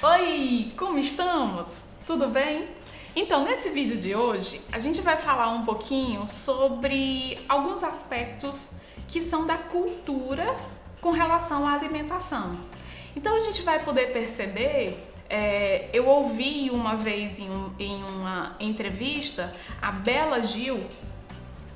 Oi, como estamos? Tudo bem? Então, nesse vídeo de hoje, a gente vai falar um pouquinho sobre alguns aspectos que são da cultura com relação à alimentação. Então, a gente vai poder perceber, eu ouvi uma vez em uma entrevista a Bela Gil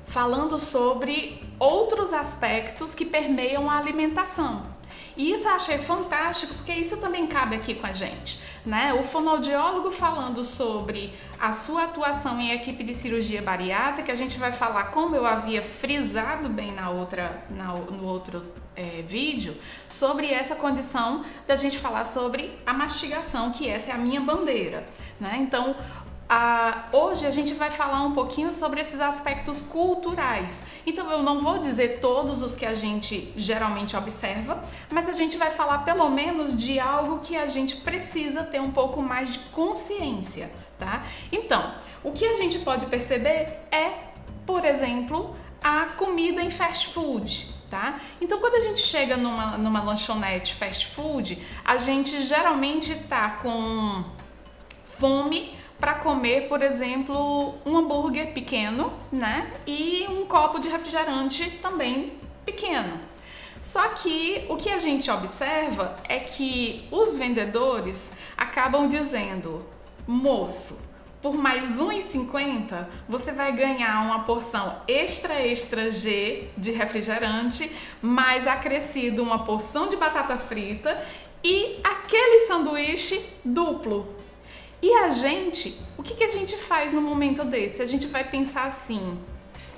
falando sobre outros aspectos que permeiam a alimentação. E isso eu achei fantástico, porque isso também cabe aqui com a gente, né? O fonoaudiólogo falando sobre a sua atuação em equipe de cirurgia bariátrica, a gente vai falar, como eu havia frisado bem no outro vídeo, sobre essa condição da gente falar sobre a mastigação, que essa é a minha bandeira, né? Então, hoje a gente vai falar um pouquinho sobre esses aspectos culturais. Então eu não vou dizer todos os que a gente geralmente observa, mas a gente vai falar pelo menos de algo que a gente precisa ter um pouco mais de consciência, tá? Então, o que a gente pode perceber é, por exemplo, a comida em fast food. Tá? Então, quando a gente chega numa lanchonete fast food, a gente geralmente tá com fome para comer, por exemplo, um hambúrguer pequeno, né? E um copo de refrigerante também pequeno. Só que o que a gente observa é que os vendedores acabam dizendo: moço, por mais R$1,50 você vai ganhar uma porção extra G de refrigerante, mais acrescido uma porção de batata frita e aquele sanduíche duplo. E a gente, o que a gente faz no momento desse? A gente vai pensar assim: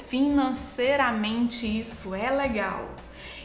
financeiramente isso é legal.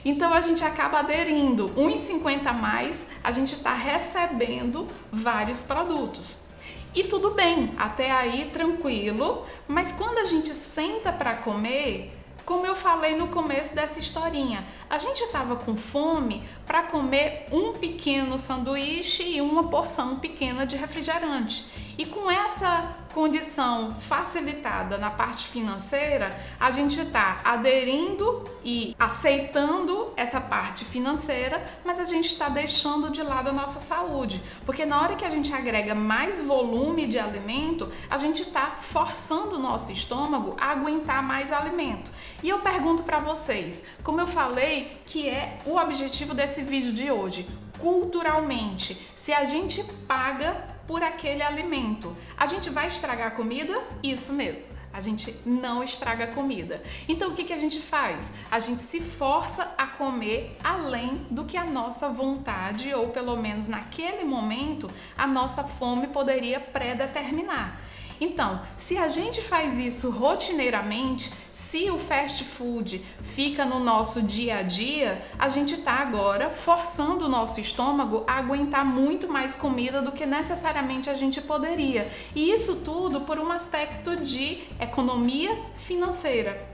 Então a gente acaba aderindo, R$1,50 a mais, a gente está recebendo vários produtos. E tudo bem, até aí tranquilo, mas quando a gente senta para comer, como eu falei no começo dessa historinha, a gente estava com fome para comer um pequeno sanduíche e uma porção pequena de refrigerante. E com essa condição facilitada na parte financeira, a gente está aderindo e aceitando essa parte financeira, mas a gente está deixando de lado a nossa saúde. Porque na hora que a gente agrega mais volume de alimento, a gente está forçando o nosso estômago a aguentar mais alimento. E eu pergunto para vocês, como eu falei que é o objetivo desse vídeo de hoje, culturalmente, se a gente paga por aquele alimento, a gente vai estragar a comida? Isso mesmo, a gente não estraga a comida. Então o que a gente faz? A gente se força a comer além do que a nossa vontade, ou pelo menos naquele momento, a nossa fome poderia predeterminar. Então, se a gente faz isso rotineiramente, se o fast food fica no nosso dia a dia, a gente está agora forçando o nosso estômago a aguentar muito mais comida do que necessariamente a gente poderia. E isso tudo por um aspecto de economia financeira.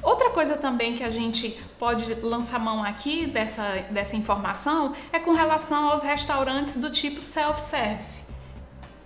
Outra coisa também que a gente pode lançar mão aqui dessa informação é com relação aos restaurantes do tipo self-service.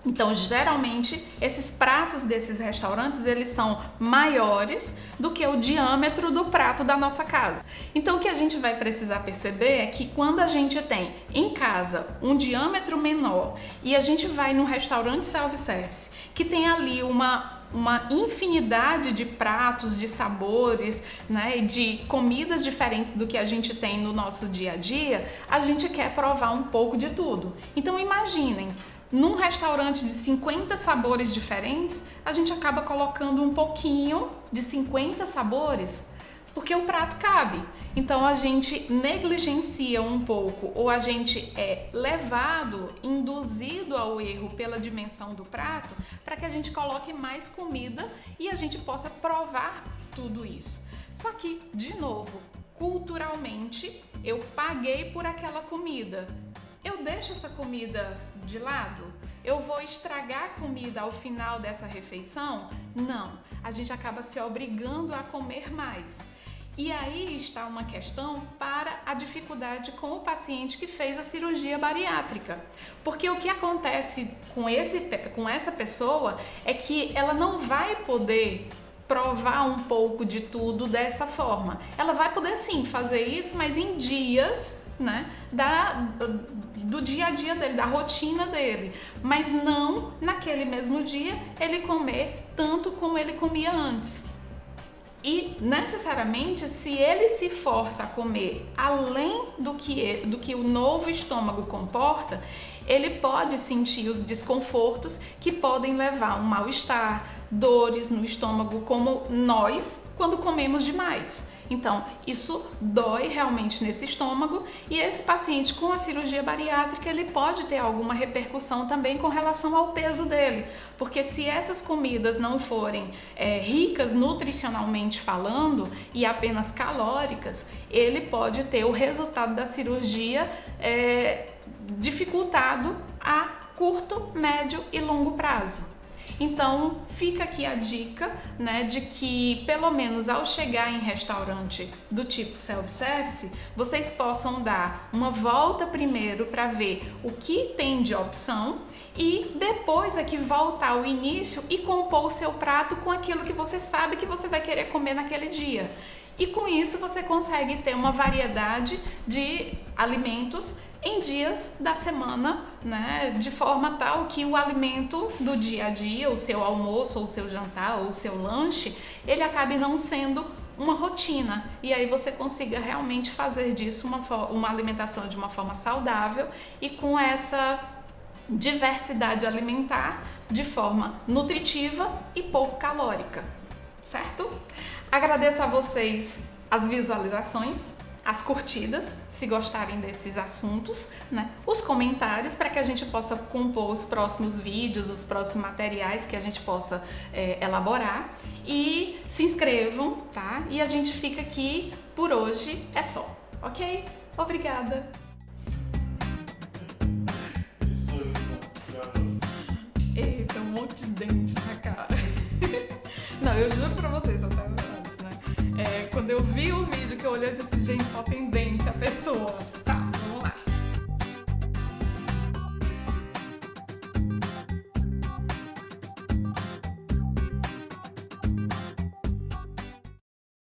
Então, geralmente, esses pratos desses restaurantes, eles são maiores do que o diâmetro do prato da nossa casa. Então, o que a gente vai precisar perceber é que quando a gente tem em casa um diâmetro menor e a gente vai num restaurante self-service, que tem ali uma infinidade de pratos, de sabores, né, de comidas diferentes do que a gente tem no nosso dia a dia, a gente quer provar um pouco de tudo. Então, imaginem, num restaurante de 50 sabores diferentes, a gente acaba colocando um pouquinho de 50 sabores, porque o prato cabe. Então a gente negligencia um pouco, ou a gente é levado, induzido ao erro pela dimensão do prato, para que a gente coloque mais comida e a gente possa provar tudo isso. Só que, de novo, culturalmente, eu paguei por aquela comida. Eu deixo essa comida de lado? Eu vou estragar a comida ao final dessa refeição? Não, a gente acaba se obrigando a comer mais. E aí está uma questão para a dificuldade com o paciente que fez a cirurgia bariátrica. Porque o que acontece com essa pessoa é que ela não vai poder provar um pouco de tudo dessa forma. Ela vai poder sim fazer isso, mas em dias né, do dia a dia dele, da rotina dele, mas não naquele mesmo dia ele comer tanto como ele comia antes. E necessariamente, se ele se força a comer além do que o novo estômago comporta, ele pode sentir os desconfortos que podem levar a um mal-estar, dores no estômago, como nós quando comemos demais. Então, isso dói realmente nesse estômago, e esse paciente com a cirurgia bariátrica, ele pode ter alguma repercussão também com relação ao peso dele, porque se essas comidas não forem ricas nutricionalmente falando e apenas calóricas, ele pode ter o resultado da cirurgia dificultado a curto, médio e longo prazo. Então fica aqui a dica, né, de que pelo menos ao chegar em restaurante do tipo self-service, vocês possam dar uma volta primeiro para ver o que tem de opção e depois é que voltar ao início e compor o seu prato com aquilo que você sabe que você vai querer comer naquele dia. E com isso você consegue ter uma variedade de alimentos em dias da semana, né, de forma tal que o alimento do dia a dia, o seu almoço, ou o seu jantar, ou o seu lanche, ele acabe não sendo uma rotina, e aí você consiga realmente fazer disso uma alimentação de uma forma saudável e com essa diversidade alimentar de forma nutritiva e pouco calórica, certo? Agradeço a vocês as visualizações, as curtidas, se gostarem desses assuntos, né? Os comentários para que a gente possa compor os próximos vídeos, os próximos materiais que a gente possa elaborar. E se inscrevam, tá? E a gente fica aqui por hoje, é só, ok? Obrigada! Eita, um monte de dente na cara. Não, eu juro pra vocês, até antes, né? Quando eu vi o vídeo, que eu olhei e disse, gente, só tem dente a pessoa.